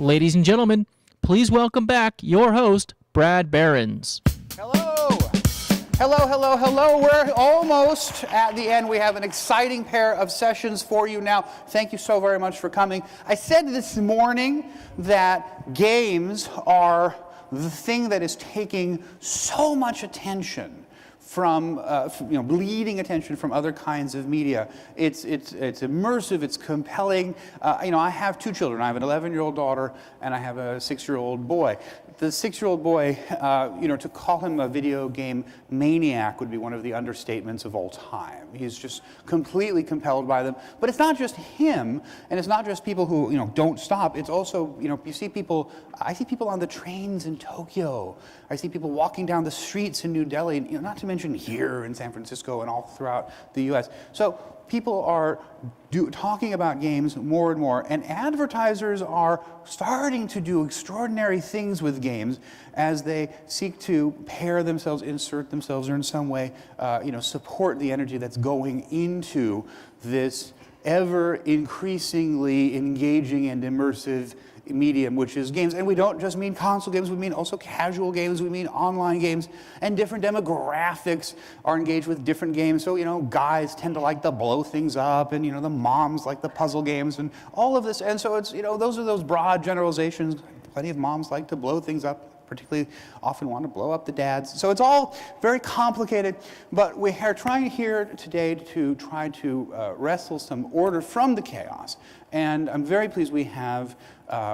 Ladies and gentlemen, please welcome back your host, Brad Behrens. Hello. Hello, hello, hello. We're almost at the end. We have an exciting pair of sessions for you now. Thank you so very much for coming. I said this morning that games are the thing that is taking so much attention from, bleeding attention from other kinds of media. It's immersive, it's compelling. I have two children. I have an 11-year-old daughter and I have a 6-year-old boy. The 6-year-old boy, to call him a video game maniac would be one of the understatements of all time. He's just completely compelled by them. But it's not just him, and it's not just people who, don't stop. It's also, you see people, I see people on the trains in Tokyo. I see people walking down the streets in New Delhi, not to mention here in San Francisco and all throughout the US. So people are talking about games more and more, and advertisers are starting to do extraordinary things with games as they seek to pair themselves, insert themselves, or in some way, support the energy that's going into this ever increasingly engaging and immersive medium, which is games. And we don't just mean console games, we mean also casual games, we mean online games, and different demographics are engaged with different games. So, guys tend to like to blow things up, and, the moms like the puzzle games, and all of this. And so it's, those are those broad generalizations. Plenty of moms like to blow things up, particularly often want to blow up the dads. So it's all very complicated, but we are trying here today to try to wrestle some order from the chaos. And I'm very pleased we have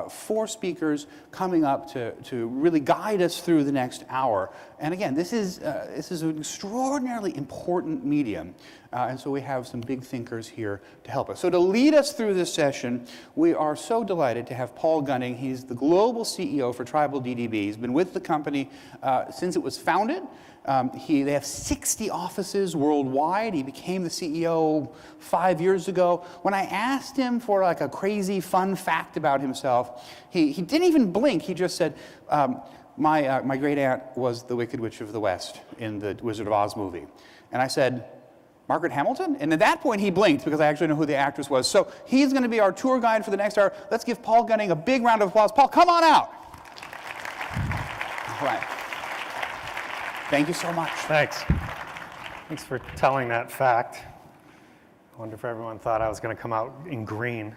4 speakers coming up to really guide us through the next hour. And again, this is an extraordinarily important medium. And so we have some big thinkers here to help us. So to lead us through this session, we are so delighted to have Paul Gunning. He's the global CEO for Tribal DDB. He's been with the company since it was founded. They have 60 offices worldwide. He became the CEO 5 years ago. When I asked him for like a crazy fun fact about himself, he didn't even blink. He just said, my great aunt was the Wicked Witch of the West in the Wizard of Oz movie. And I said, Margaret Hamilton? And at that point he blinked because I actually know who the actress was. So he's going to be our tour guide for the next hour. Let's give Paul Gunning a big round of applause. Paul, come on out. All right. Thank you so much. Thanks. Thanks for telling that fact. I wonder if everyone thought I was going to come out in green.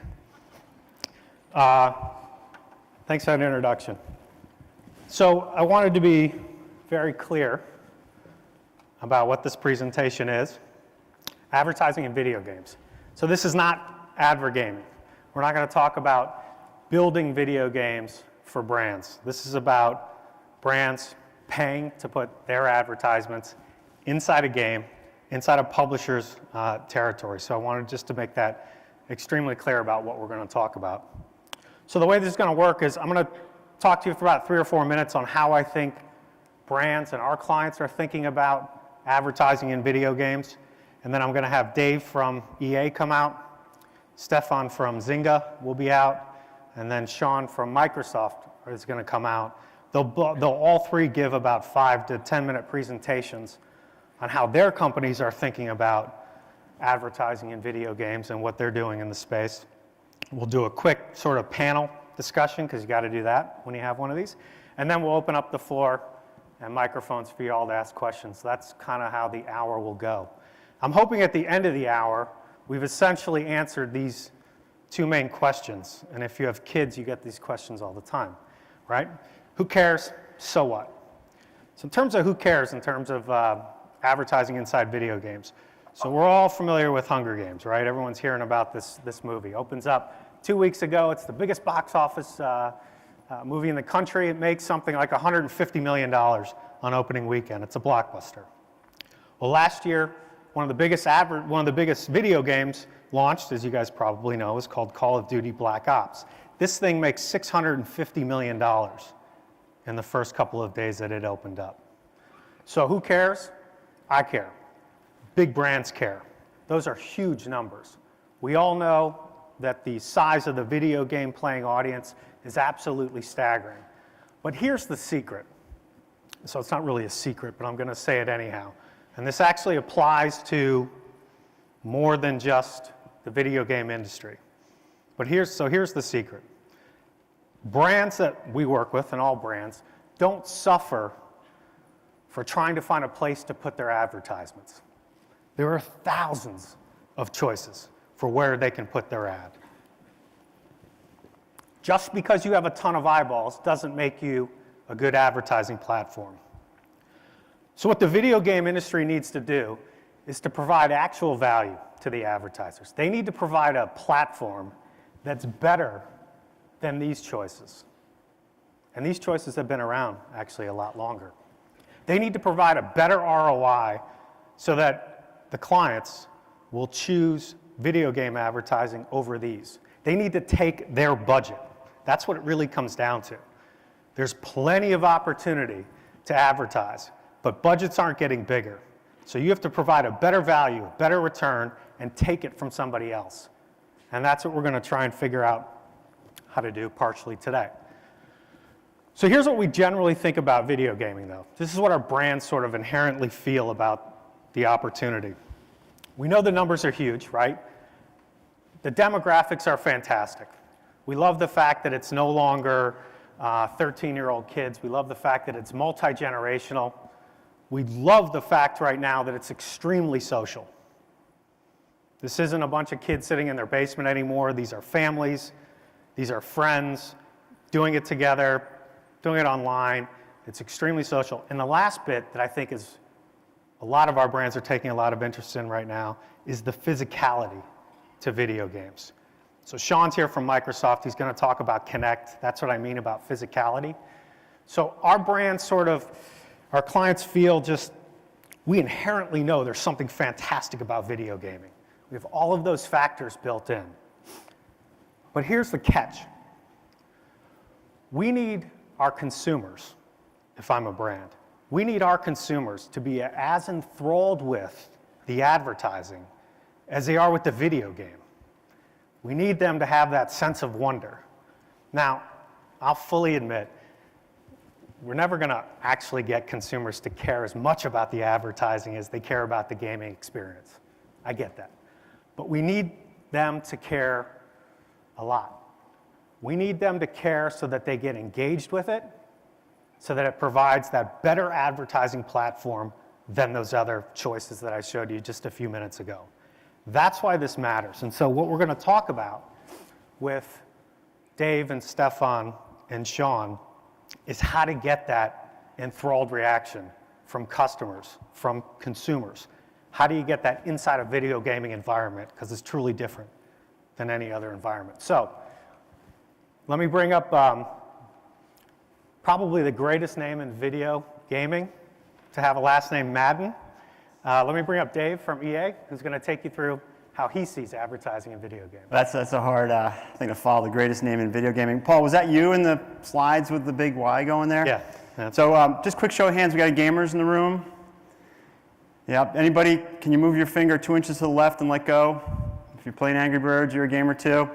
Thanks for that introduction. So I wanted to be very clear about what this presentation is. Advertising in video games. So this is not advergaming. We're not going to talk about building video games for brands. This is about brands paying to put their advertisements inside a game, inside a publisher's territory. So I wanted just to make that extremely clear about what we're going to talk about. So the way this is going to work is I'm going to talk to you for about 3 or 4 minutes on how I think brands and our clients are thinking about advertising in video games. And then I'm going to have Dave from EA come out, Stefan from Zynga will be out, and then Sean from Microsoft is going to come out. They'll all three give about 5 to 10-minute presentations on how their companies are thinking about advertising in video games and what they're doing in the space. We'll do a quick sort of panel discussion, because you got to do that when you have one of these. And then we'll open up the floor and microphones for you all to ask questions. So that's kind of how the hour will go. I'm hoping at the end of the hour, we've essentially answered these 2 main questions. And if you have kids, you get these questions all the time, right? Who cares? So what? So in terms of who cares, in terms of advertising inside video games, so we're all familiar with Hunger Games, right? Everyone's hearing about this movie. Opens up 2 weeks ago. It's the biggest box office movie in the country. It makes something like $150 million on opening weekend. It's a blockbuster. Well, last year, one of the biggest video games launched, as you guys probably know, is called Call of Duty Black Ops. This thing makes $650 million in the first couple of days that it opened up. So who cares? I care. Big brands care. Those are huge numbers. We all know that the size of the video game playing audience is absolutely staggering. But here's the secret. So it's not really a secret, but I'm going to say it anyhow. And this actually applies to more than just the video game industry. But here's the secret. brands that we work with, and all brands, don't suffer for trying to find a place to put their advertisements. There are thousands of choices for where they can put their ad. Just because you have a ton of eyeballs doesn't make you a good advertising platform. So what the video game industry needs to do is to provide actual value to the advertisers. They need to provide a platform that's better than these choices. And these choices have been around actually a lot longer. They need to provide a better ROI so that the clients will choose video game advertising over these. They need to take their budget. That's what it really comes down to. There's plenty of opportunity to advertise, but budgets aren't getting bigger. So you have to provide a better value, a better return, and take it from somebody else. And that's what we're going to try and figure out how to do partially today. So here's what we generally think about video gaming, though. This is what our brands sort of inherently feel about the opportunity. We know the numbers are huge, right? The demographics are fantastic. We love the fact that it's no longer 13-year-old kids. We love the fact that it's multi-generational. We love the fact right now that it's extremely social. This isn't a bunch of kids sitting in their basement anymore. These are families. These are friends doing it together, doing it online. It's extremely social. And the last bit that I think is a lot of our brands are taking a lot of interest in right now is the physicality to video games. So Sean's here from Microsoft. He's going to talk about Connect. That's what I mean about physicality. So our brands our clients feel we inherently know there's something fantastic about video gaming. We have all of those factors built in. But here's the catch. We need our consumers, if I'm a brand, we need our consumers to be as enthralled with the advertising as they are with the video game. We need them to have that sense of wonder. Now, I'll fully admit, we're never going to actually get consumers to care as much about the advertising as they care about the gaming experience. I get that. But we need them to care a lot. We need them to care so that they get engaged with it, so that it provides that better advertising platform than those other choices that I showed you just a few minutes ago. That's why this matters. And so what we're going to talk about with Dave and Stefan and Sean is how to get that enthralled reaction from customers, from consumers. How do you get that inside a video gaming environment? Because it's truly different than any other environment. So let me bring up probably the greatest name in video gaming to have a last name Madden. Let me bring up Dave from EA, who's going to take you through how he sees advertising in video games. That's a hard thing to follow, the greatest name in video gaming. Paul, was that you in the slides with the big Y going there? Yeah. So just quick show of hands, we got any gamers in the room? Yeah, anybody, can you move your finger 2 inches to the left and let go? If you're playing Angry Birds, you're a gamer too.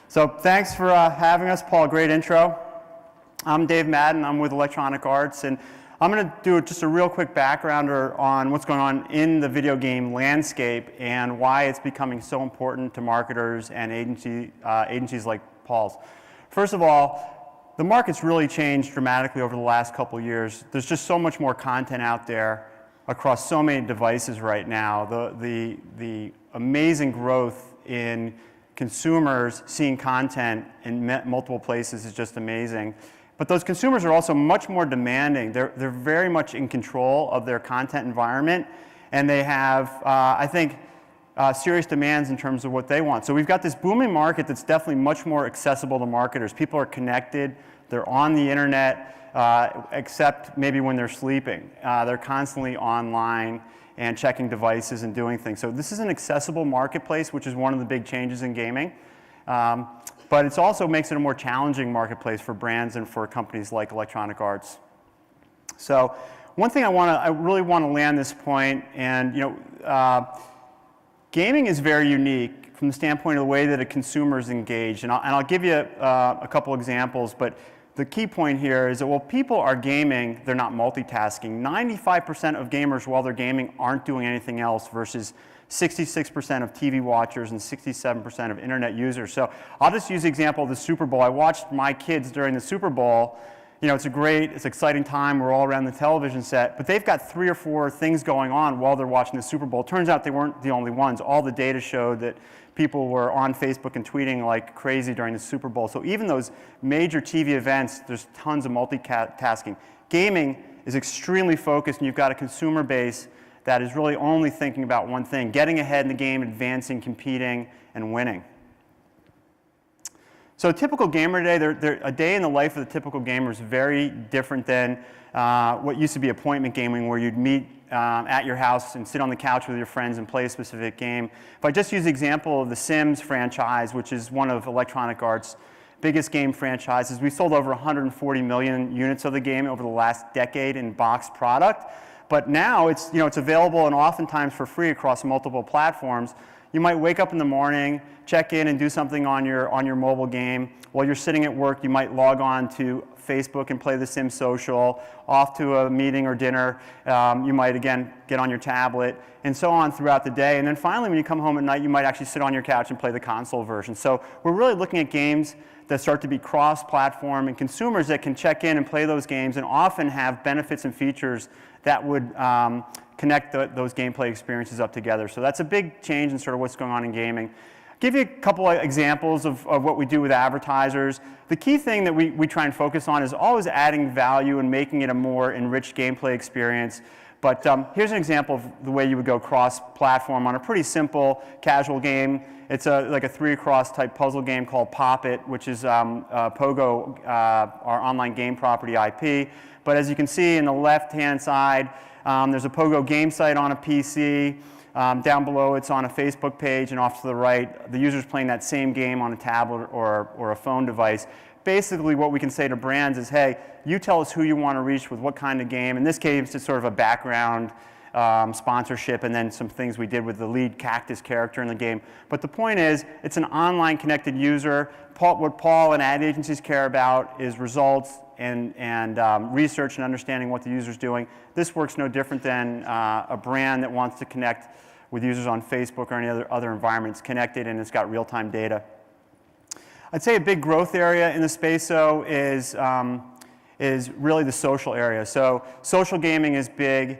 So thanks for having us, Paul, great intro. I'm Dave Madden, I'm with Electronic Arts, and I'm going to do just a real quick backgrounder on what's going on in the video game landscape and why it's becoming so important to marketers and agencies like Paul's. First of all, the market's really changed dramatically over the last couple of years. There's just so much more content out there across so many devices right now. The amazing growth in consumers seeing content in multiple places is just amazing. But those consumers are also much more demanding. They're very much in control of their content environment, and they have, I think, serious demands in terms of what they want. So we've got this booming market that's definitely much more accessible to marketers. People are connected, they're on the internet, except maybe when they're sleeping. They're constantly online and checking devices and doing things. So this is an accessible marketplace, which is one of the big changes in gaming. But it also makes it a more challenging marketplace for brands and for companies like Electronic Arts. So one thing I really want to land this point, and gaming is very unique from the standpoint of the way that a consumer is engaged. And I'll give you a couple examples, but the key point here is that while people are gaming, they're not multitasking. 95% of gamers while they're gaming aren't doing anything else versus 66% of TV watchers, and 67% of internet users. So I'll just use the example of the Super Bowl. I watched my kids during the Super Bowl. You know, it's an exciting time. We're all around the television set, but they've got 3 or 4 things going on while they're watching the Super Bowl. Turns out they weren't the only ones. All the data showed that people were on Facebook and tweeting like crazy during the Super Bowl. So even those major TV events, there's tons of multitasking. Gaming is extremely focused, and you've got a consumer base that is really only thinking about one thing: getting ahead in the game, advancing, competing, and winning. So a typical gamer today, a day in the life of the typical gamer is very different than what used to be appointment gaming, where you'd meet at your house and sit on the couch with your friends and play a specific game. If I just use the example of the Sims franchise, which is one of Electronic Arts' biggest game franchises, we sold over 140 million units of the game over the last decade in boxed product. But now it's available and oftentimes for free across multiple platforms. You might wake up in the morning, check in and do something on your mobile game. While you're sitting at work, you might log on to Facebook and play the Sims Social. Off to a meeting or dinner, you might again get on your tablet, and so on throughout the day. And then finally, when you come home at night, you might actually sit on your couch and play the console version. So we're really looking at games that start to be cross-platform, and consumers that can check in and play those games and often have benefits and features that would connect those gameplay experiences up together. So that's a big change in sort of what's going on in gaming. Give you a couple of examples of what we do with advertisers. The key thing that we try and focus on is always adding value and making it a more enriched gameplay experience. But here's an example of the way you would go cross-platform on a pretty simple, casual game. It's like a 3-across type puzzle game called Pop It, which is Pogo, our online game property IP. But as you can see in the left-hand side, there's a Pogo game site on a PC. Down below, it's on a Facebook page, and off to the right, the user's playing that same game on a tablet or a phone device. Basically, what we can say to brands is, hey, you tell us who you want to reach with what kind of game. In this case, it's sort of a background sponsorship, and then some things we did with the lead cactus character in the game. But the point is, it's an online connected user. What Paul and ad agencies care about is results and research and understanding what the user's doing. This works no different than a brand that wants to connect with users on Facebook or any other environment. It's connected and it's got real-time data. I'd say a big growth area in the space, though, is really the social area. So social gaming is big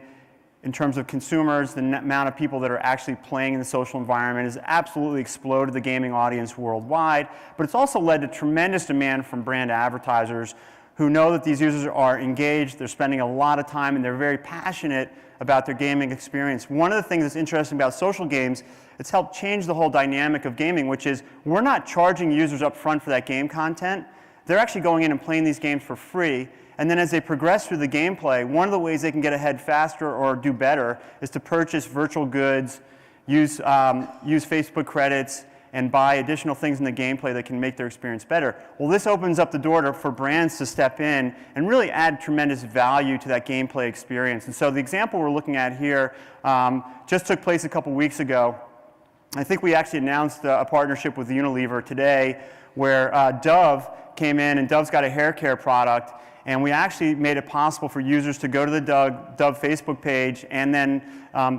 in terms of consumers. The amount of people that are actually playing in the social environment has absolutely exploded the gaming audience worldwide. But it's also led to tremendous demand from brand advertisers who know that these users are engaged, they're spending a lot of time, and they're very passionate about their gaming experience. One of the things that's interesting about social games, it's helped change the whole dynamic of gaming, which is we're not charging users up front for that game content. They're actually going in and playing these games for free. And then as they progress through the gameplay, one of the ways they can get ahead faster or do better is to purchase virtual goods, use Facebook credits, and buy additional things in the gameplay that can make their experience better. Well, this opens up the door for brands to step in and really add tremendous value to that gameplay experience. And so the example we're looking at here just took place a couple weeks ago. I think we actually announced a partnership with Unilever today where Dove came in, and Dove's got a hair care product. And we actually made it possible for users to go to the Dove Facebook page and then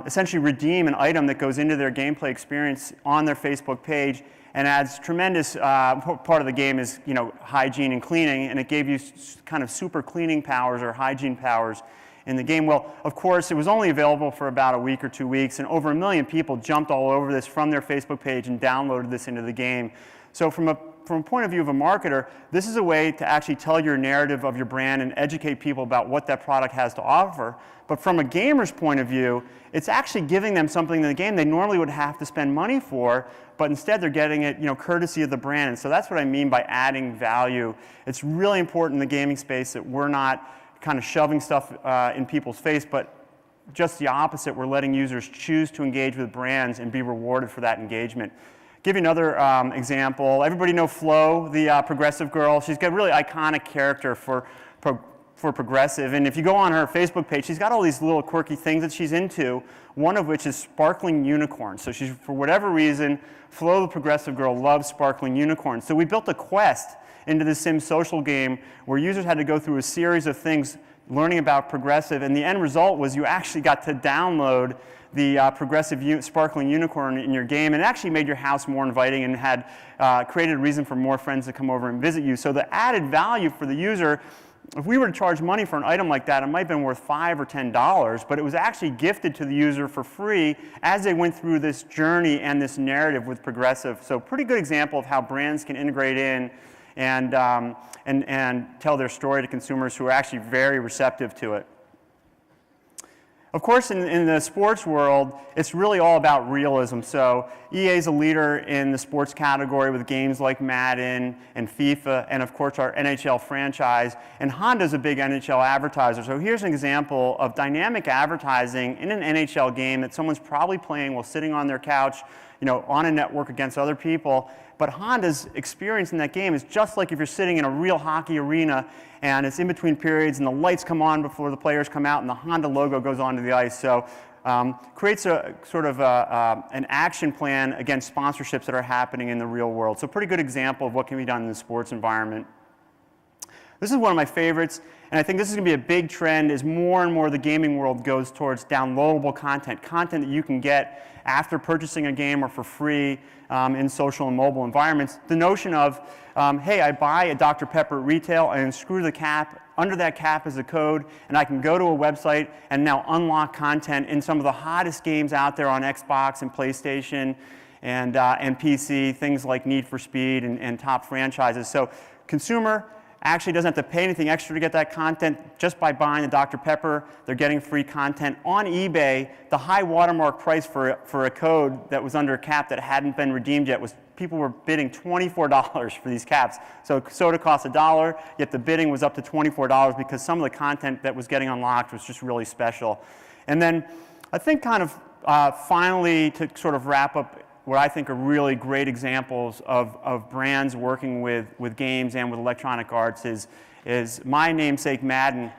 essentially redeem an item that goes into their gameplay experience on their Facebook page, and adds tremendous part of the game is hygiene and cleaning, and it gave you kind of super cleaning powers or hygiene powers in the game. Well, of course, it was only available for about a week or 2 weeks, and over 1 million people jumped all over this from their Facebook page and downloaded this into the game. So from a point of view of a marketer, this is a way to actually tell your narrative of your brand and educate people about what that product has to offer. But from a gamer's point of view, it's actually giving them something in the game they normally would have to spend money for, but instead they're getting it courtesy of the brand. And so that's what I mean by adding value. It's really important in the gaming space that we're not kind of shoving stuff in people's face, but just the opposite. We're letting users choose to engage with brands and be rewarded for that engagement. Give you another example. Everybody know Flo, the Progressive girl. She's got a really iconic character for Progressive. And if you go on her Facebook page, she's got all these little quirky things that she's into, one of which is sparkling unicorns. So she's, for whatever reason, Flo, the Progressive girl, loves sparkling unicorns. So we built a quest into the Sims social game where users had to go through a series of things learning about Progressive, and the end result was you actually got to download the Progressive Sparkling Unicorn in your game, and it actually made your house more inviting and had created a reason for more friends to come over and visit you. So the added value for the user, if we were to charge money for an item like that, it might have been worth $5 or $10, but it was actually gifted to the user for free as they went through this journey and this narrative with Progressive. So pretty good example of how brands can integrate in and tell their story to consumers who are actually very receptive to it. Of course, in the sports world, it's really all about realism. So EA is a leader in the sports category with games like Madden and FIFA, and of course our NHL franchise. And Honda's a big NHL advertiser. So here's an example of dynamic advertising in an NHL game that someone's probably playing while sitting on their couch, on a network against other people. But Honda's experience in that game is just like if you're sitting in a real hockey arena and it's in between periods and the lights come on before the players come out and the Honda logo goes onto the ice. So creates a sort of an action plan against sponsorships that are happening in the real world. So pretty good example of what can be done in the sports environment. This is one of my favorites, and I think this is going to be a big trend as more and more the gaming world goes towards downloadable content that you can get after purchasing a game or for free in social and mobile environments. The notion of, hey, I buy a Dr. Pepper at retail and screw the cap. Under that cap is a code, and I can go to a website and now unlock content in some of the hottest games out there on Xbox and PlayStation and PC, things like Need for Speed and top franchises. So consumer actually doesn't have to pay anything extra to get that content. Just by buying the Dr. Pepper, they're getting free content. On eBay, the high watermark price for a code that was under a cap that hadn't been redeemed yet was people were bidding $24 for these caps. So soda cost $1, yet the bidding was up to $24 because some of the content that was getting unlocked was just really special. And then I think kind of finally to sort of wrap up what I think are really great examples of brands working with games and with electronic arts is my namesake Madden.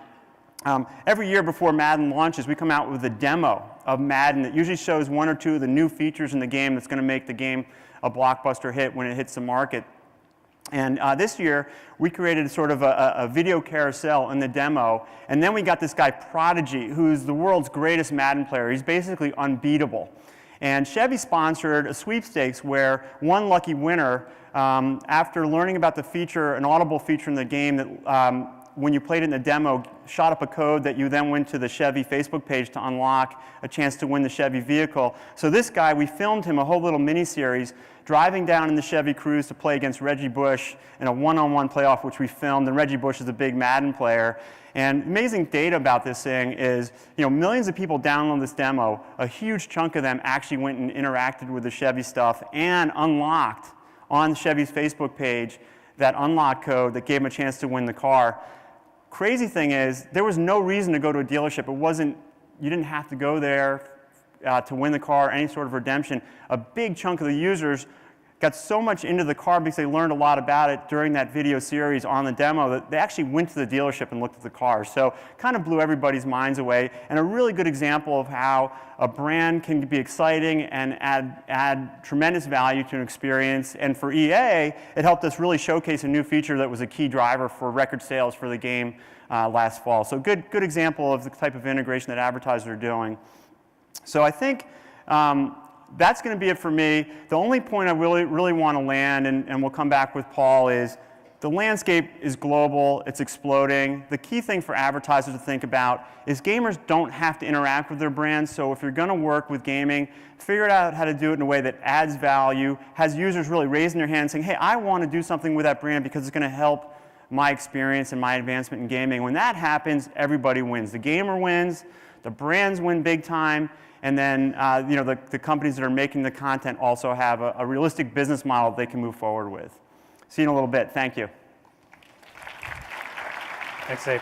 Every year before Madden launches, we come out with a demo of Madden that usually shows one or two of the new features in the game that's going to make the game a blockbuster hit when it hits the market. And this year, we created sort of a video carousel in the demo, and then we got this guy Prodigy, who's the world's greatest Madden player. He's basically unbeatable. And Chevy sponsored a sweepstakes where one lucky winner, after learning about the feature, an audible feature in the game that when you played it in the demo, shot up a code that you then went to the Chevy Facebook page to unlock a chance to win the Chevy vehicle. So this guy, we filmed him a whole little mini-series driving down in the Chevy Cruze to play against Reggie Bush in a one-on-one playoff, which we filmed, and Reggie Bush is a big Madden player. And amazing data about this thing is, millions of people download this demo. A huge chunk of them actually went and interacted with the Chevy stuff and unlocked on Chevy's Facebook page that unlock code that gave them a chance to win the car. Crazy thing is, there was no reason to go to a dealership. You didn't have to go there to win the car, any sort of redemption. A big chunk of the users got so much into the car because they learned a lot about it during that video series on the demo that they actually went to the dealership and looked at the car. So kind of blew everybody's minds away, and a really good example of how a brand can be exciting and add tremendous value to an experience. And for EA, it helped us really showcase a new feature that was a key driver for record sales for the game last fall. So good example of the type of integration that advertisers are doing. So I think that's going to be it for me. The only point I really want to land, and we'll come back with Paul, is the landscape is global. It's exploding. The key thing for advertisers to think about is gamers don't have to interact with their brands. So if you're going to work with gaming, figure out how to do it in a way that adds value, has users really raising their hand saying, hey, I want to do something with that brand because it's going to help my experience and my advancement in gaming. When that happens, everybody wins. The gamer wins, the brands win big time, and then the companies that are making the content also have a realistic business model they can move forward with. See you in a little bit. Thank you. Thanks, Dave.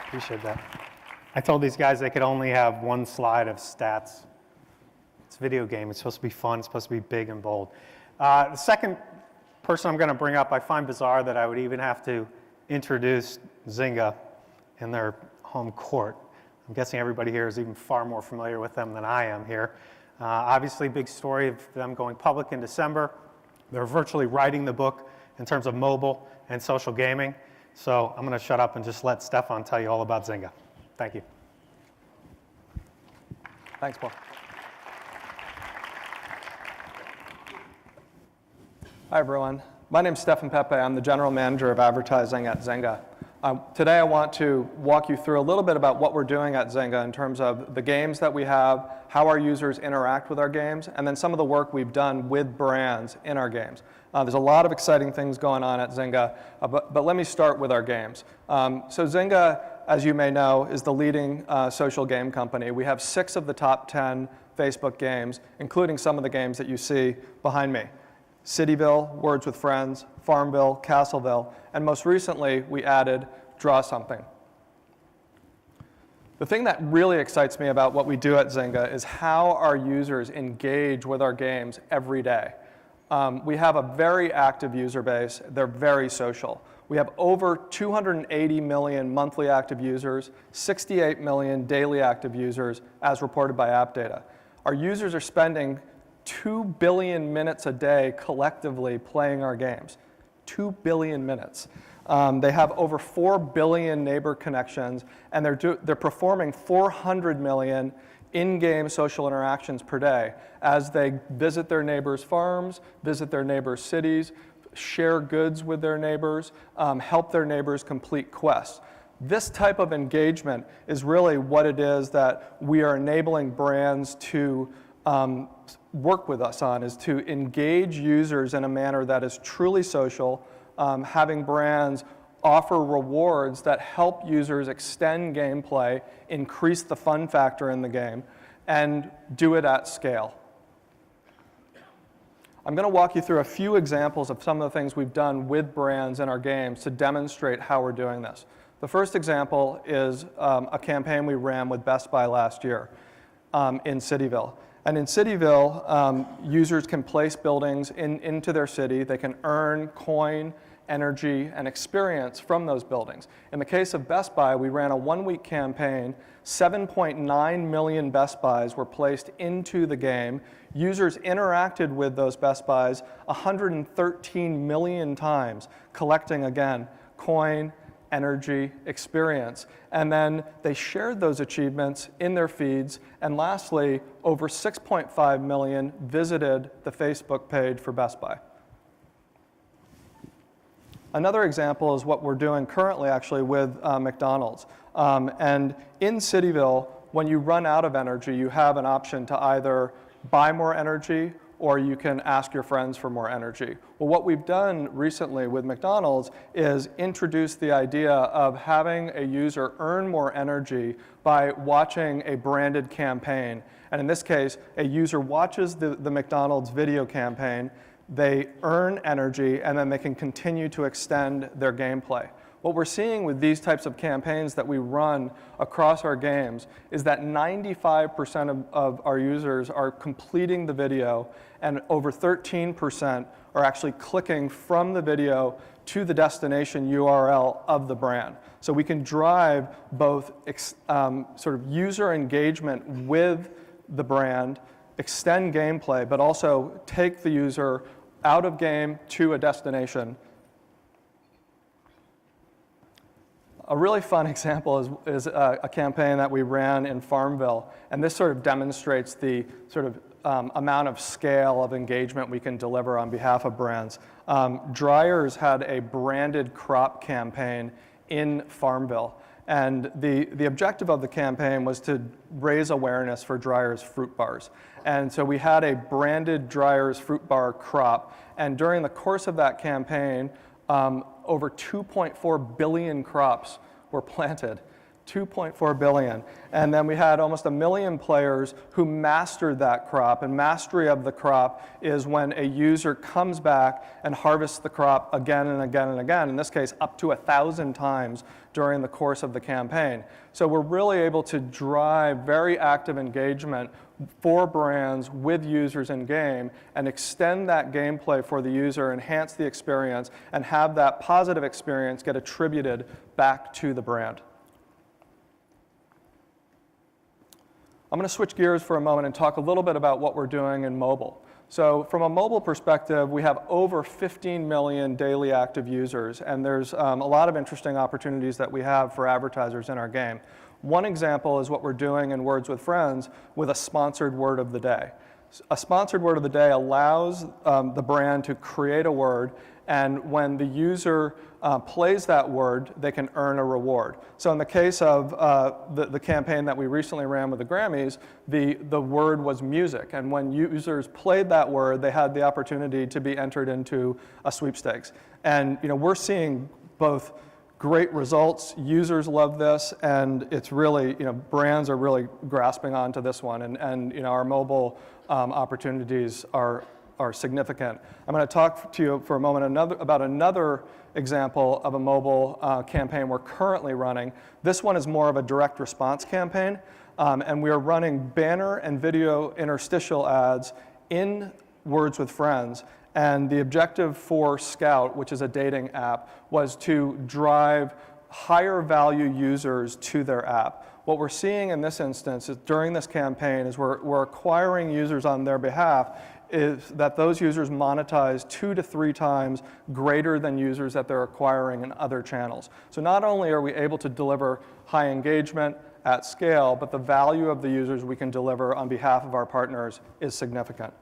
Appreciate that. I told these guys they could only have one slide of stats. It's a video game. It's supposed to be fun. It's supposed to be big and bold. The second person I'm going to bring up, I find bizarre that I would even have to introduce Zynga in their home court. I'm guessing everybody here is even far more familiar with them than I am here. Obviously, big story of them going public in December. They're virtually writing the book in terms of mobile and social gaming. So I'm going to shut up and just let Stefan tell you all about Zynga. Thank you. Thanks, Paul. Hi, everyone. My name's Stefan Pepe. I'm the General Manager of Advertising at Zynga. Today I want to walk you through a little bit about what we're doing at Zynga in terms of the games that we have, how our users interact with our games, and then some of the work we've done with brands in our games. There's a lot of exciting things going on at Zynga, but let me start with our games. So Zynga, as you may know, is the leading social game company. We have 6 of the top 10 Facebook games, including some of the games that you see behind me. Cityville, Words with Friends, Farmville, Castleville, and most recently, we added Draw Something. The thing that really excites me about what we do at Zynga is how our users engage with our games every day. We have a very active user base. They're very social. We have over 280 million monthly active users, 68 million daily active users, as reported by AppData. Our users are spending 2 billion minutes a day collectively playing our games. 2 billion minutes. They have over 4 billion neighbor connections, and they're performing 400 million in-game social interactions per day as they visit their neighbors' farms, visit their neighbors' cities, share goods with their neighbors, help their neighbors complete quests. This type of engagement is really what it is that we are enabling brands to work with us on, is to engage users in a manner that is truly social, having brands offer rewards that help users extend gameplay, increase the fun factor in the game, and do it at scale. I'm going to walk you through a few examples of some of the things we've done with brands in our games to demonstrate how we're doing this. The first example is a campaign we ran with Best Buy last year in Cityville. And in Cityville, users can place buildings into their city. They can earn coin, energy, and experience from those buildings. In the case of Best Buy, we ran a 1-week campaign. 7.9 million Best Buys were placed into the game. Users interacted with those Best Buys 113 million times, collecting, again, coin, energy, experience. And then they shared those achievements in their feeds. And lastly, over 6.5 million visited the Facebook page for Best Buy. Another example is what we're doing currently actually with McDonald's. And in Cityville, when you run out of energy, you have an option to either buy more energy or you can ask your friends for more energy. Well, what we've done recently with McDonald's is introduce the idea of having a user earn more energy by watching a branded campaign. And in this case, a user watches the McDonald's video campaign, they earn energy, and then they can continue to extend their gameplay. What we're seeing with these types of campaigns that we run across our games is that 95% of our users are completing the video, and over 13% are actually clicking from the video to the destination URL of the brand. So we can drive both sort of user engagement with the brand, extend gameplay, but also take the user out of game to a destination. A really fun example is a campaign that we ran in Farmville, and this sort of demonstrates the sort of amount of scale of engagement we can deliver on behalf of brands. Dryers had a branded crop campaign in Farmville, and the objective of the campaign was to raise awareness for Dryers fruit bars. And so we had a branded Dryers fruit bar crop, and during the course of that campaign, over 2.4 billion crops were planted. 2.4 billion. And then we had almost 1 million players who mastered that crop. And mastery of the crop is when a user comes back and harvests the crop again and again and again, in this case up to 1,000 times during the course of the campaign. So we're really able to drive very active engagement for brands with users in game and extend that gameplay for the user, enhance the experience, and have that positive experience get attributed back to the brand. I'm going to switch gears for a moment and talk a little bit about what we're doing in mobile. So from a mobile perspective, we have over 15 million daily active users, and there's a lot of interesting opportunities that we have for advertisers in our game. One example is what we're doing in Words with Friends with a sponsored word of the day. A sponsored word of the day allows the brand to create a word, and when the user plays that word, they can earn a reward. So in the case of the campaign that we recently ran with the Grammys, the word was music, and when users played that word, they had the opportunity to be entered into a sweepstakes. And we're seeing both great results, users love this, and it's really, brands are really grasping onto this one, and our mobile opportunities are significant. I'm going to talk to you for a moment about another example of a mobile campaign we're currently running. This one is more of a direct response campaign, and we are running banner and video interstitial ads in Words with Friends. And the objective for Scout, which is a dating app, was to drive higher value users to their app. What we're seeing in this instance is during this campaign is we're acquiring users on their behalf, is that those users monetize 2 to 3 times greater than users that they're acquiring in other channels. So not only are we able to deliver high engagement at scale, but the value of the users we can deliver on behalf of our partners is significant.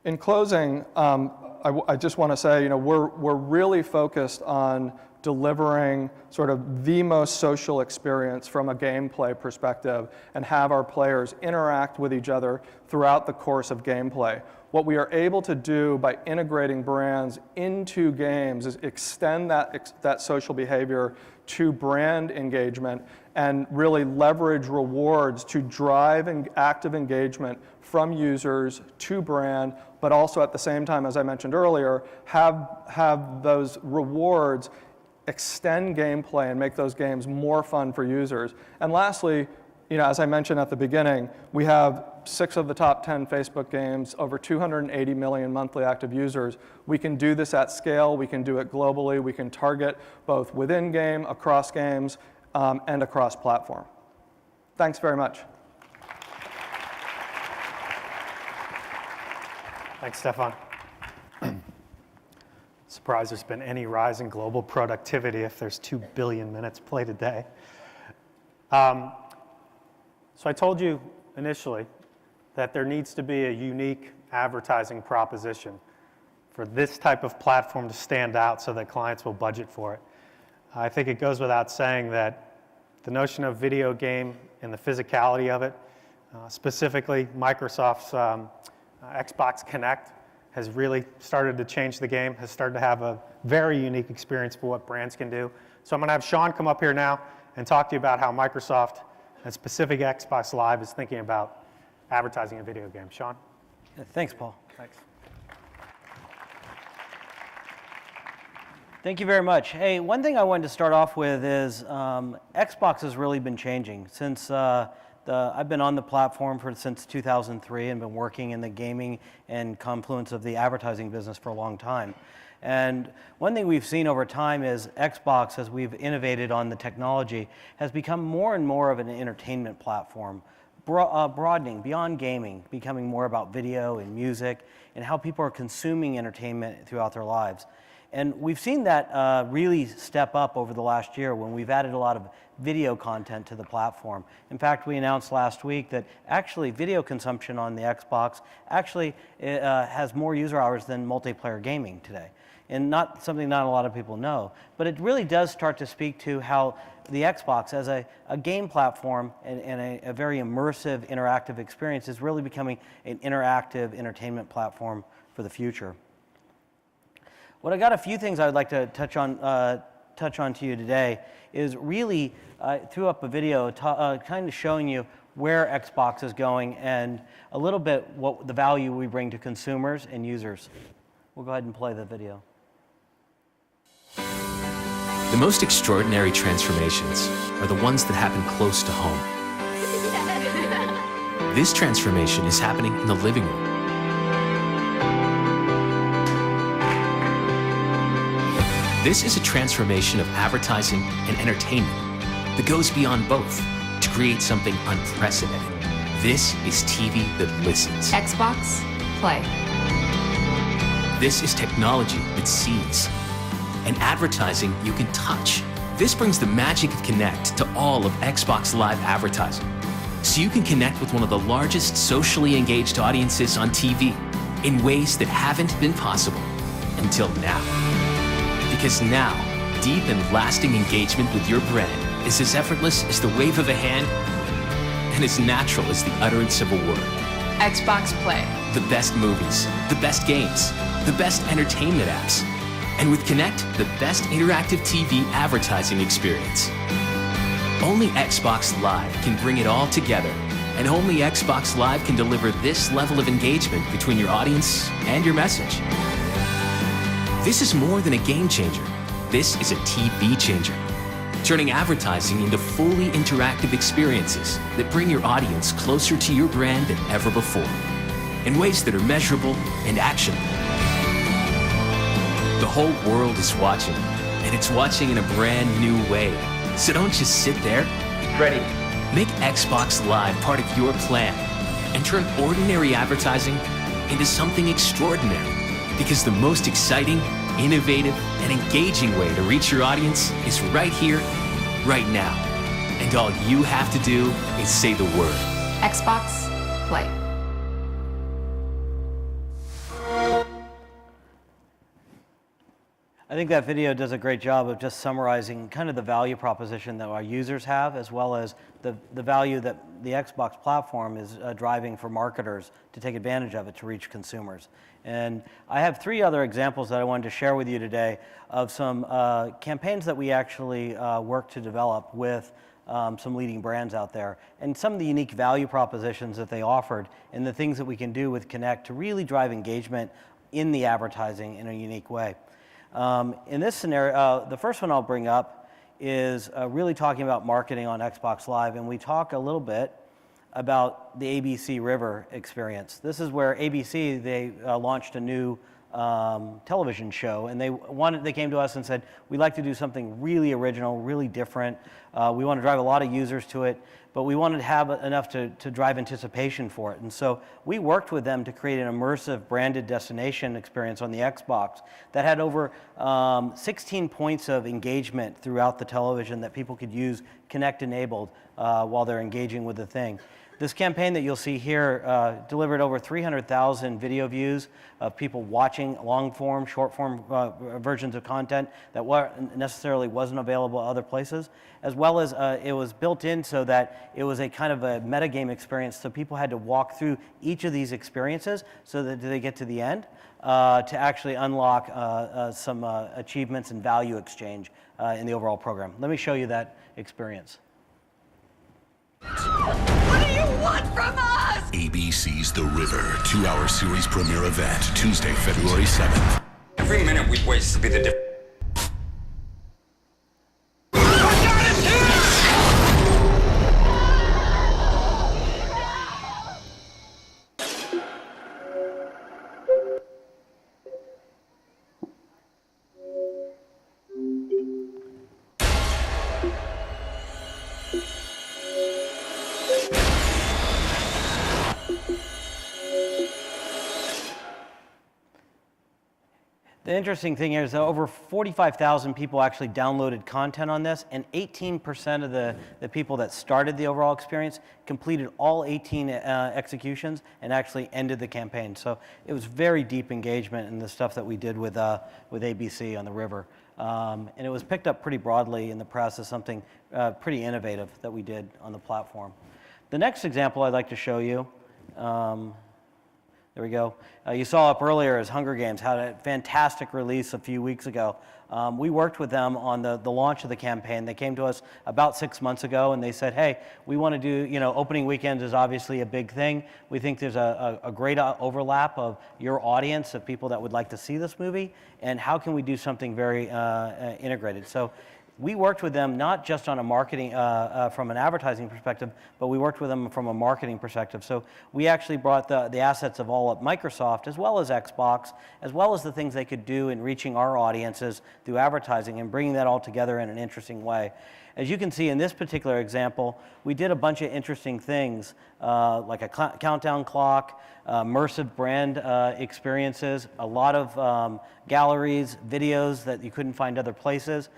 In closing, I just want to say, we're really focused on delivering sort of the most social experience from a gameplay perspective and have our players interact with each other throughout the course of gameplay. What we are able to do by integrating brands into games is extend that social behavior to brand engagement and really leverage rewards to drive active engagement from users to brand, but also at the same time, as I mentioned earlier, have those rewards extend gameplay and make those games more fun for users. And lastly, as I mentioned at the beginning, we have 6 of the top 10 Facebook games, over 280 million monthly active users. We can do this at scale, we can do it globally, we can target both within game, across games, and across platform. Thanks very much. Thanks, Stefan. Surprised there's been any rise in global productivity if there's 2 billion minutes played a day. So I told you initially that there needs to be a unique advertising proposition for this type of platform to stand out so that clients will budget for it. I think it goes without saying that the notion of video game and the physicality of it, specifically Microsoft's Xbox Connect, has really started to change the game, has started to have a very unique experience for what brands can do. So I'm going to have Sean come up here now and talk to you about how Microsoft and specific Xbox Live is thinking about advertising a video game. Sean? Yeah, thanks, Paul. Thanks. Thank you very much. Hey, one thing I wanted to start off with is Xbox has really been changing since I've been on the platform since 2003 and been working in the gaming and confluence of the advertising business for a long time. And one thing we've seen over time is Xbox, as we've innovated on the technology, has become more and more of an entertainment platform, broadening beyond gaming, becoming more about video and music and how people are consuming entertainment throughout their lives. And we've seen that really step up over the last year when we've added a lot of video content to the platform. In fact, we announced last week that actually video consumption on the Xbox actually has more user hours than multiplayer gaming today. And something not a lot of people know. But it really does start to speak to how the Xbox as a game platform and a very immersive, interactive experience is really becoming an interactive entertainment platform for the future. What I got a few things I would like to touch on to you today is really threw up a video kind of showing you where Xbox is going and a little bit what the value we bring to consumers and users. We'll go ahead and play the video. The most extraordinary transformations are the ones that happen close to home. This transformation is happening in the living room. This is a transformation of advertising and entertainment that goes beyond both to create something unprecedented. This is TV that listens. Xbox, play. This is technology that sees. And advertising you can touch. This brings the magic of Connect to all of Xbox Live advertising. So you can connect with one of the largest socially engaged audiences on TV in ways that haven't been possible until now. Because now, deep and lasting engagement with your brand is as effortless as the wave of a hand and as natural as the utterance of a word. Xbox Play. The best movies, the best games, the best entertainment apps, and with Connect, the best interactive TV advertising experience. Only Xbox Live can bring it all together, and only Xbox Live can deliver this level of engagement between your audience and your message. This is more than a game changer. This is a TV changer, turning advertising into fully interactive experiences that bring your audience closer to your brand than ever before, in ways that are measurable and actionable. The whole world is watching, and it's watching in a brand new way. So don't just sit there. Ready. Make Xbox Live part of your plan and turn ordinary advertising into something extraordinary. Because the most exciting, innovative, and engaging way to reach your audience is right here, right now. And all you have to do is say the word. Xbox, play. I think that video does a great job of just summarizing kind of the value proposition that our users have, as well as the value that the Xbox platform is driving for marketers to take advantage of it to reach consumers. And I have 3 other examples that I wanted to share with you today of some campaigns that we actually worked to develop with some leading brands out there, and some of the unique value propositions that they offered, and the things that we can do with Connect to really drive engagement in the advertising in a unique way. In this scenario, the first one I'll bring up is really talking about marketing on Xbox Live, and we talk a little bit about the ABC River experience. This is where ABC, they launched a new television show, and they came to us and said, we'd like to do something really original, really different. We want to drive a lot of users to it, but we wanted to have enough to drive anticipation for it. And so we worked with them to create an immersive branded destination experience on the Xbox that had over 16 points of engagement throughout the television that people could use Connect enabled while they're engaging with the thing. This campaign that you'll see here delivered over 300,000 video views of people watching long-form, short-form versions of content that necessarily wasn't available other places, as well as it was built in so that it was a kind of a metagame experience, so people had to walk through each of these experiences so that they get to the end to actually unlock some achievements and value exchange in the overall program. Let me show you that experience. What do you want from us? ABC's The River, 2-hour series premiere event, Tuesday, February 7th. Every minute we waste be the difference. The interesting thing is that over 45,000 people actually downloaded content on this, and 18% of the people that started the overall experience completed all 18 executions and actually ended the campaign. So it was very deep engagement in the stuff that we did with ABC on the river. And it was picked up pretty broadly in the press as something pretty innovative that we did on the platform. The next example I'd like to show you, there we go. You saw up earlier is Hunger Games had a fantastic release a few weeks ago. We worked with them on the launch of the campaign. They came to us about 6 months ago and they said, hey, we want to do, opening weekends is obviously a big thing. We think there's a great overlap of your audience of people that would like to see this movie, and how can we do something very integrated? So we worked with them not just on a marketing, from an advertising perspective, but we worked with them from a marketing perspective. So we actually brought the assets of all of Microsoft, as well as Xbox, as well as the things they could do in reaching our audiences through advertising and bringing that all together in an interesting way. As you can see in this particular example, we did a bunch of interesting things, like a countdown clock, immersive brand experiences, a lot of galleries, videos that you couldn't find other places.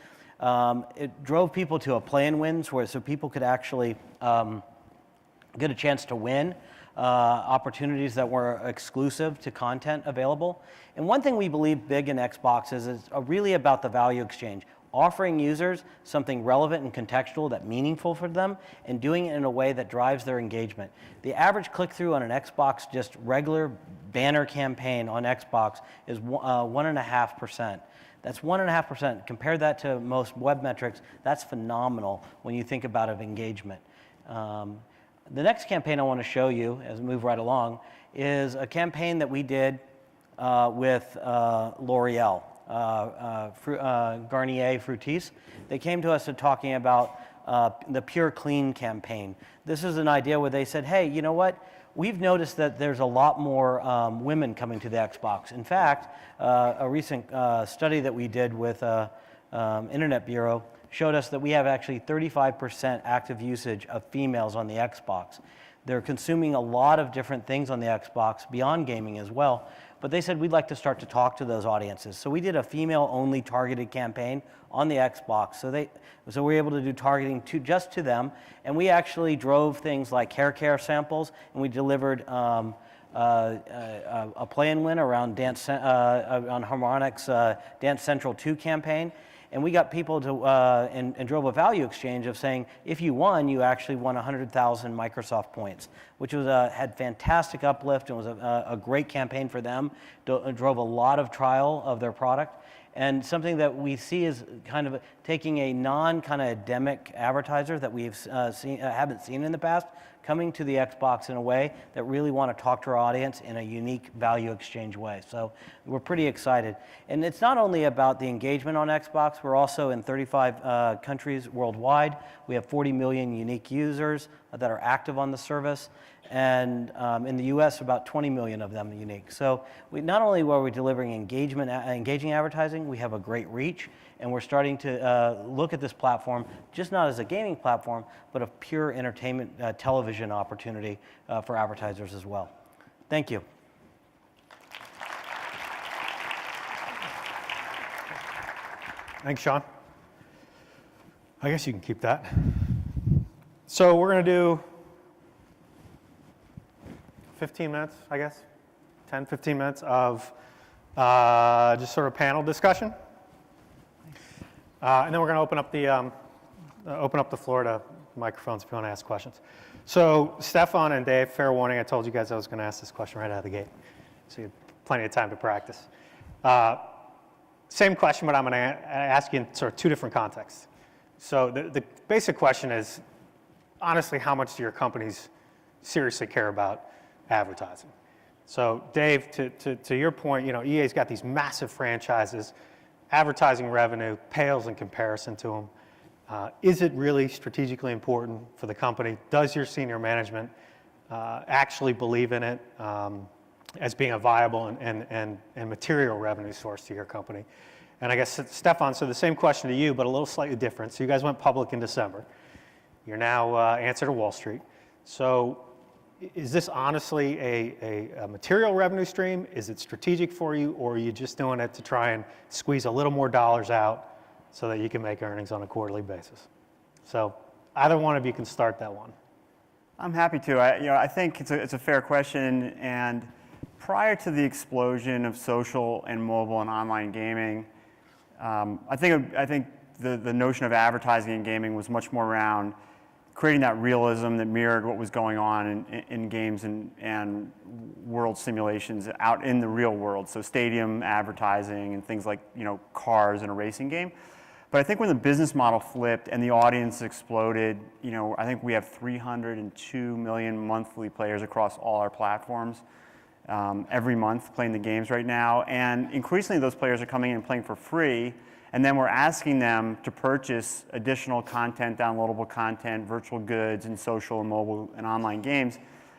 It drove people to a play-and-wins, so people could actually get a chance to win opportunities that were exclusive to content available. And one thing we believe big in Xbox is it's really about the value exchange, offering users something relevant and contextual that's meaningful for them, and doing it in a way that drives their engagement. The average click-through on an Xbox, just regular banner campaign on Xbox, is 1.5%. That's 1.5%. Compare that to most web metrics. That's phenomenal when you think about of engagement. The next campaign I want to show you, as we move right along, is a campaign that we did with L'Oreal, Garnier Fructis. They came to us talking about the Pure Clean campaign. This is an idea where they said, hey, you know what? We've noticed that there's a lot more women coming to the Xbox. In fact, a recent study that we did with Internet Bureau showed us that we have actually 35% active usage of females on the Xbox. They're consuming a lot of different things on the Xbox beyond gaming as well. But they said we'd like to start to talk to those audiences. So we did a female-only targeted campaign on the Xbox. So we were able to do targeting just to them. And we actually drove things like hair care samples, and we delivered a play-and-win around on Harmonix's Dance Central 2 campaign. And we got people to, and drove a value exchange of saying, if you won, you actually won 100,000 Microsoft points, which was had fantastic uplift and was a great campaign for them. Drove a lot of trial of their product. And something that we see is kind of taking a non-kind of endemic advertiser that we've haven't seen in the past, coming to the Xbox in a way that really want to talk to our audience in a unique value exchange way. So we're pretty excited. And it's not only about the engagement on Xbox, we're also in 35 countries worldwide. We have 40 million unique users that are active on the service. And in the US, about 20 million of them are unique. So not only were we delivering engaging advertising, we have a great reach, and we're starting to look at this platform just not as a gaming platform, but a pure entertainment television opportunity for advertisers as well. Thank you. Thanks, Sean. I guess you can keep that. So we're going to do 15 minutes, I guess, 10, 15 minutes of just sort of panel discussion. And then we're going to open up the floor to microphones if you want to ask questions. So Stefan and Dave, fair warning, I told you guys I was going to ask this question right out of the gate. So you have plenty of time to practice. Same question, but I'm going to ask you in sort of two different contexts. So the basic question is, honestly, how much do your companies seriously care about advertising? So Dave, to your point, EA's got these massive franchises. Advertising revenue pales in comparison to them. Is it really strategically important for the company? Does your senior management actually believe in it as being a viable and material revenue source to your company? And I guess, Stefan, so the same question to you, but a little slightly different. So you guys went public in December. You're now answer to Wall Street. So is this honestly a material revenue stream? Is it strategic for you, or are you just doing it to try and squeeze a little more dollars out so that you can make earnings on a quarterly basis? So either one of you can start that one. I'm happy to. I think it's a fair question. And prior to the explosion of social and mobile and online gaming, I think the notion of advertising in gaming was much more around creating that realism that mirrored what was going on in games and world simulations out in the real world. So stadium advertising and things like cars in a racing game. But I think when the business model flipped and the audience exploded, I think we have 302 million monthly players across all our platforms every month playing the games right now. And increasingly those players are coming in and playing for free. and then we're asking them to purchase additional content, downloadable content, virtual goods, and social and mobile and online games,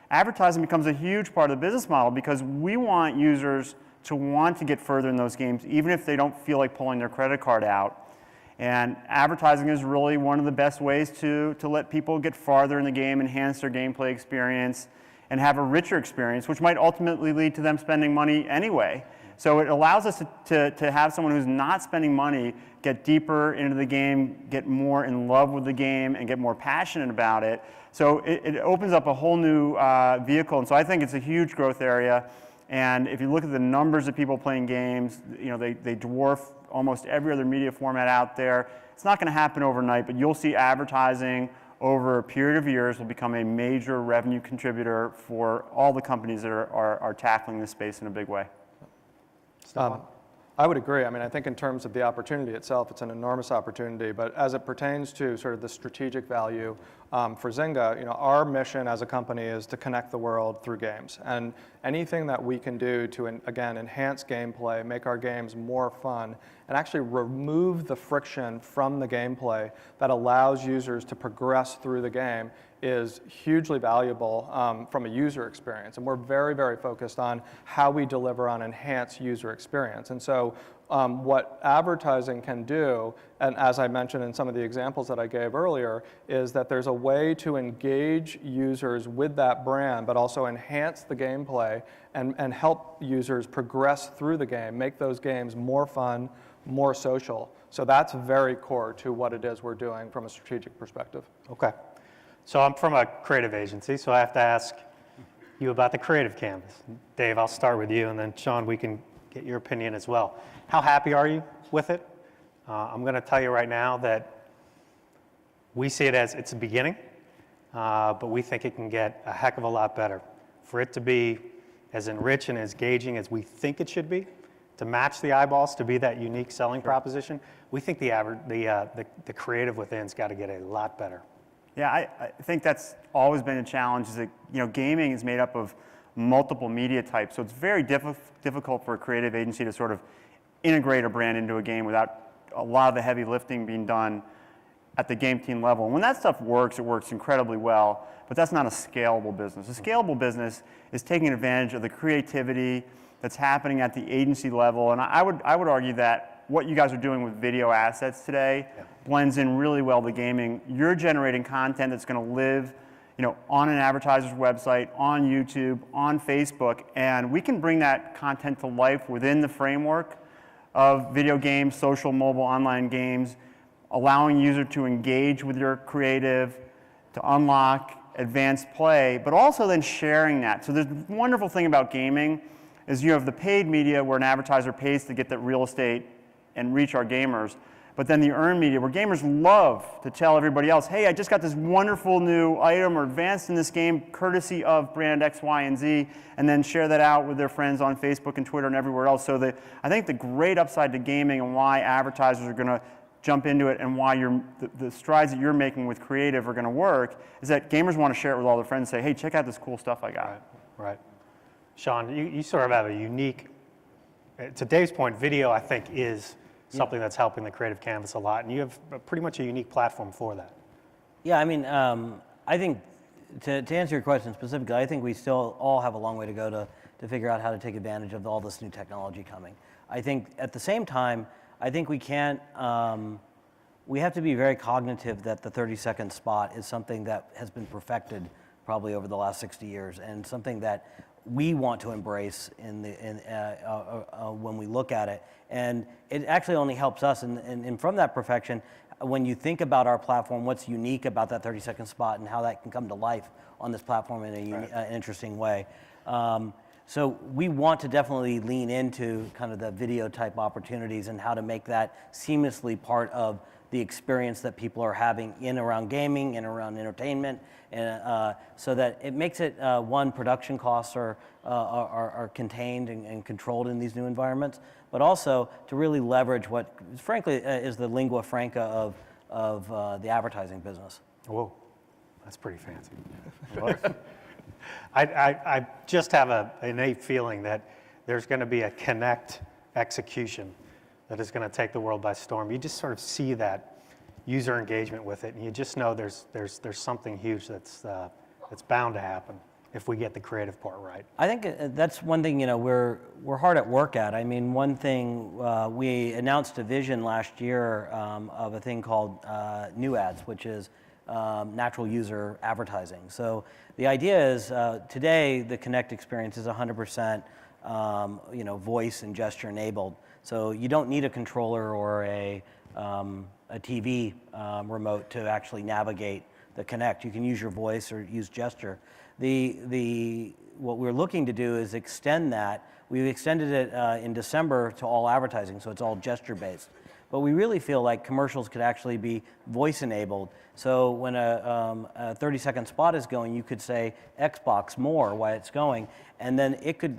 advertising becomes a huge part of the business model because we want users to want to get further in those games, even if they don't feel like pulling their credit card out. And advertising is really one of the best ways to let people get farther in the game, enhance their gameplay experience, and have a richer experience, which might ultimately lead to them spending money anyway. So it allows us to have someone who's not spending money get deeper into the game, get more in love with the game, and get more passionate about it. So it opens up a whole new vehicle, and so I think it's a huge growth area. And if you look at the numbers of people playing games, you know, they dwarf almost every other media format out there. It's not going to happen overnight, but you'll see advertising over a period of years will become a major revenue contributor for all the companies that are tackling this space in a big way. I would agree. I mean, I think in terms of the opportunity itself, it's an enormous opportunity. But as it pertains to sort of the strategic value for Zynga, you know, our mission as a company is to connect the world through games. And anything that we can do to, again, enhance gameplay, make our games more fun, and actually remove the friction from the gameplay that allows users to progress through the game is hugely valuable from a user experience. And we're very, very focused on how we deliver on enhanced user experience. And so what advertising can do, and as I mentioned in some of the examples that I gave earlier, is that there's a way to engage users with that brand, but also enhance the gameplay and help users progress through the game, make those games more fun, more social. So that's very core to what it is we're doing from a strategic perspective. Okay. So I'm from a creative agency, so I have to ask you about the creative canvas. Dave, I'll start with you, and then Sean, we can get your opinion as well. How happy are you with it? I'm going to tell you right now that we see it as it's a beginning, but we think it can get a heck of a lot better. For it to be as enriched and as engaging as we think it should be, to match the eyeballs, to be that unique selling proposition, we think the creative within's got to get a lot better. Yeah, I think that's always been a challenge, is that, you know, gaming is made up of multiple media types, so it's very difficult for a creative agency to sort of integrate a brand into a game without a lot of the heavy lifting being done at the game team level. And when that stuff works, it works incredibly well, but that's not a scalable business. A scalable business is taking advantage of the creativity that's happening at the agency level, and I would argue that what you guys are doing with video assets today blends in really well to gaming. You're generating content that's going to live, you know, on an advertiser's website, on YouTube, on Facebook, and we can bring that content to life within the framework of video games, social, mobile, online games, allowing user to engage with your creative, to unlock advanced play, but also then sharing that. So the wonderful thing about gaming is you have the paid media where an advertiser pays to get that real estate and reach our gamers. But then the earned media, where gamers love to tell everybody else, hey, I just got this wonderful new item or advanced in this game courtesy of brand X, Y, and Z, and then share that out with their friends on Facebook and Twitter and everywhere else. So I think the great upside to gaming and why advertisers are going to jump into it and why the strides that you're making with creative are going to work is that gamers want to share it with all their friends and say, hey, check out this cool stuff I got. Right. Sean, you sort of have a unique, to Dave's point, video I think is something that's helping the creative canvas a lot, and you have pretty much a unique platform for that. Yeah, I mean, I think to answer your question specifically, I think we still all have a long way to go to figure out how to take advantage of all this new technology coming. I think at the same time, I think we can't, we have to be very cognitive that the 30-second spot is something that has been perfected probably over the last 60 years, and something that we want to embrace when we look at it. And it actually only helps us, and from that perfection, when you think about our platform, what's unique about that 30-second spot and how that can come to life on this platform in an interesting way. So we want to definitely lean into kind of the video type opportunities and how to make that seamlessly part of the experience that people are having in around gaming and around entertainment, and so that it makes it, one, production costs are contained and controlled in these new environments, but also to really leverage what, frankly, is the lingua franca of the advertising business. Whoa, that's pretty fancy. I just have an innate feeling that there's going to be a connect execution that is going to take the world by storm. You just sort of see that user engagement with it, and you just know there's something huge that's bound to happen if we get the creative part right. I think that's one thing, you know, we're hard at work at. I mean, one thing, we announced a vision last year of a thing called New Ads, which is natural user advertising. So the idea is today the Connect experience is 100% you know, voice and gesture enabled. So you don't need a controller or a TV remote to actually navigate the Connect. You can use your voice or use gesture. What we're looking to do is extend that. We've extended it in December to all advertising, so it's all gesture based. But we really feel like commercials could actually be voice enabled. So when a 30-second spot is going, you could say Xbox more while it's going, and then it could,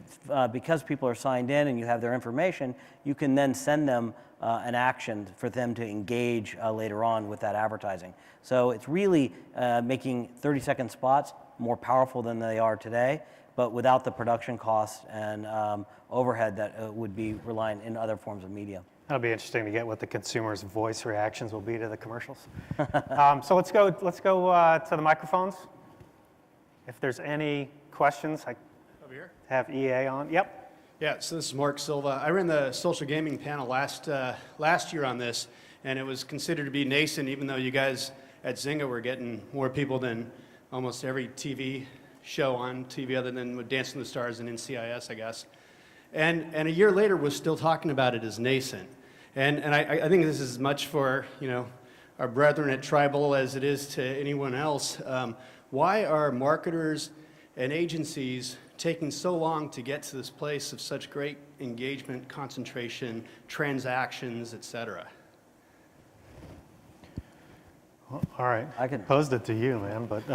because people are signed in and you have their information, you can then send them an action for them to engage later on with that advertising. So it's really making 30-second spots more powerful than they are today, but without the production costs and overhead that would be reliant in other forms of media. That'll be interesting to get what the consumer's voice reactions will be to the commercials. So let's go to the microphones. If there's any questions, I over here have EA on. Yep. Yeah. So this is Mark Silva. I ran the social gaming panel last year on this, and it was considered to be nascent, even though you guys at Zynga were getting more people than almost every TV show on TV other than with Dancing with the Stars and NCIS, I guess. And a year later, we're still talking about it as nascent. And I think this is as much for, you know, our brethren at Tribal as it is to anyone else. Why are marketers and agencies taking so long to get to this place of such great engagement, concentration, transactions, et cetera? Well, all right, I posed it to you, man, but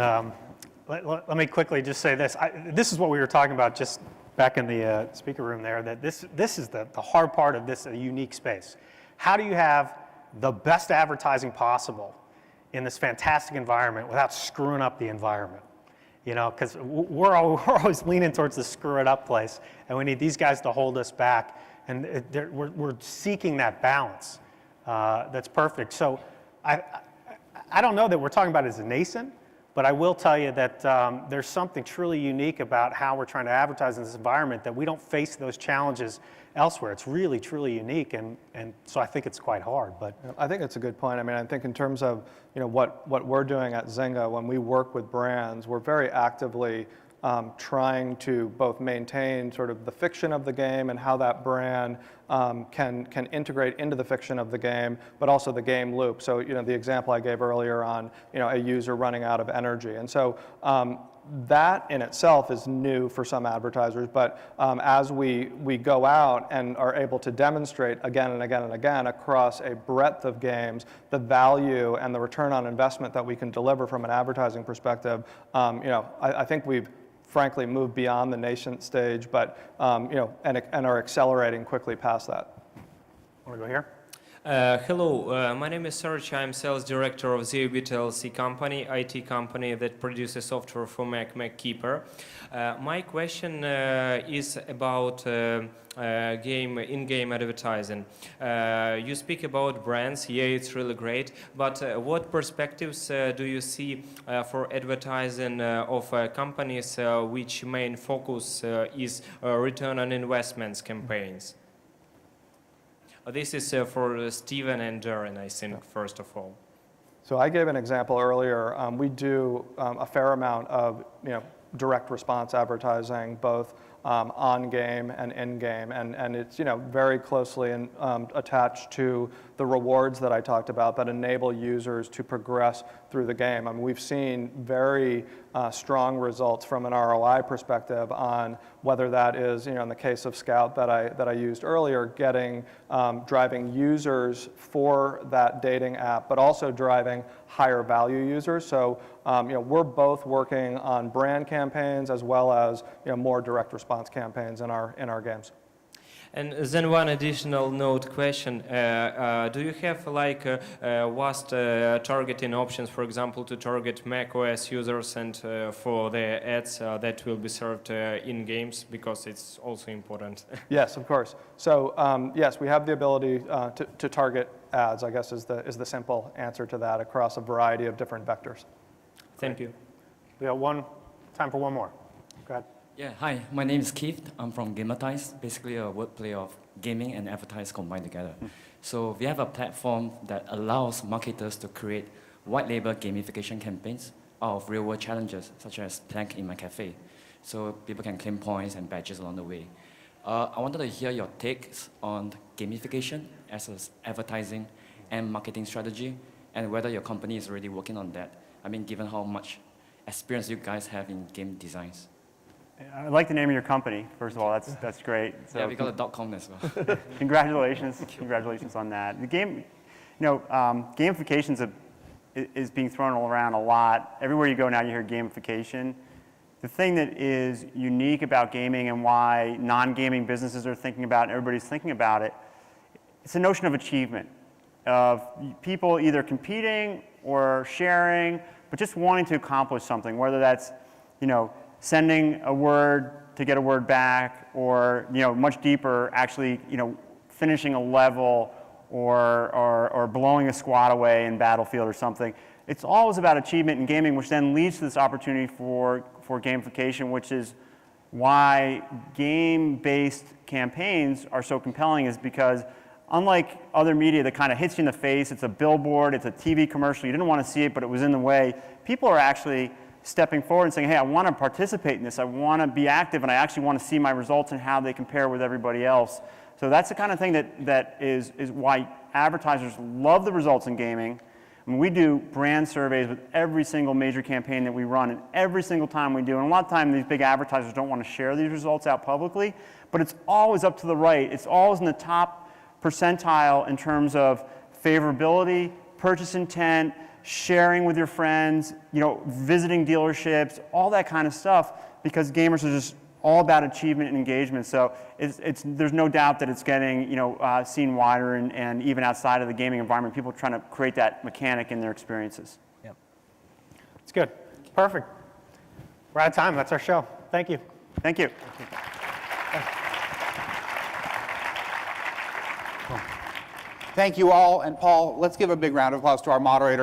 let me quickly just say this. This is what we were talking about just back in the speaker room there, that this is the hard part of this unique space. How do you have the best advertising possible in this fantastic environment without screwing up the environment? You know, because we're always leaning towards the screw it up place, and we need these guys to hold us back, and we're seeking that balance that's perfect. So I don't know that we're talking about it as a nascent, but I will tell you that there's something truly unique about how we're trying to advertise in this environment, that we don't face those challenges elsewhere. It's really, truly unique, and so I think it's quite hard. But I think it's a good point. I mean, I think in terms of, you know, what we're doing at Zynga, when we work with brands, we're very actively trying to both maintain sort of the fiction of the game and how that brand can integrate into the fiction of the game, but also the game loop. So, you know, the example I gave earlier on, you know, a user running out of energy. And so that in itself is new for some advertisers, but as we go out and are able to demonstrate again and again and again across a breadth of games the value and the return on investment that we can deliver from an advertising perspective, you know, I think we've frankly moved beyond the nascent stage, but you know, and are accelerating quickly past that. Want to go here? Hello, my name is Serge. I'm sales director of Zeobit LLC company, IT company that produces software for Mac, MacKeeper. My question is about in-game advertising. You speak about brands, yeah, it's really great, but what perspectives do you see for advertising of companies which main focus is return on investments campaigns? This is for Steven and Darren, I think, first of all. So I gave an example earlier. We do a fair amount of, you know, direct response advertising, both on game and in game, and it's, you know, very closely attached to the rewards that I talked about that enable users to progress through the game. I mean, we've seen very strong results from an ROI perspective on whether that is, you know, in the case of Scout that I used earlier, getting driving users for that dating app, but also driving higher value users. So you know, we're both working on brand campaigns as well as, you know, more direct response campaigns in our games. And then one additional note question: do you have like vast targeting options, for example, to target macOS users and for the ads that will be served in games, because it's also important? Yes, of course. So yes, we have the ability to target ads, I guess is the simple answer to that, across a variety of different vectors. Thank you. We got time for one more. Go ahead. Yeah, hi, my name is Keith. I'm from Gamatize, basically a wordplay of gaming and advertise combined together. So we have a platform that allows marketers to create white label gamification campaigns out of real world challenges, such as Plank in My Cafe. So people can claim points and badges along the way. I wanted to hear your takes on gamification as an advertising and marketing strategy, and whether your company is already working on that. I mean, given how much experience you guys have in game designs. I like the name of your company, first of all. That's great. So, yeah, we got a .com as well. Congratulations on that. The game, gamification is being thrown around a lot. Everywhere you go now, you hear gamification. The thing that is unique about gaming and why non-gaming businesses are thinking about it, everybody's thinking about it, it's a notion of achievement, of people either competing or sharing, but just wanting to accomplish something, whether that's, sending a word to get a word back, or much deeper, actually finishing a level or blowing a squad away in Battlefield or something. It's always about achievement in gaming, which then leads to this opportunity for gamification, which is why game-based campaigns are so compelling, is because unlike other media that kind of hits you in the face, it's a billboard, it's a TV commercial, you didn't want to see it, but it was in the way, people are actually stepping forward and saying, hey, I want to participate in this, I want to be active, and I actually want to see my results and how they compare with everybody else. So that's the kind of thing that is why advertisers love the results in gaming. I mean, we do brand surveys with every single major campaign that we run, and every single time we do, and a lot of times these big advertisers don't want to share these results out publicly, but it's always up to the right. It's always in the top percentile in terms of favorability, purchase intent, sharing with your friends, visiting dealerships, all that kind of stuff, because gamers are just all about achievement and engagement. So there's no doubt that it's getting seen wider and even outside of the gaming environment, people are trying to create that mechanic in their experiences. Yep. It's good. Perfect. We're out of time. That's our show. Thank you. Thank you. Thank you all. And Paul, let's give a big round of applause to our moderator.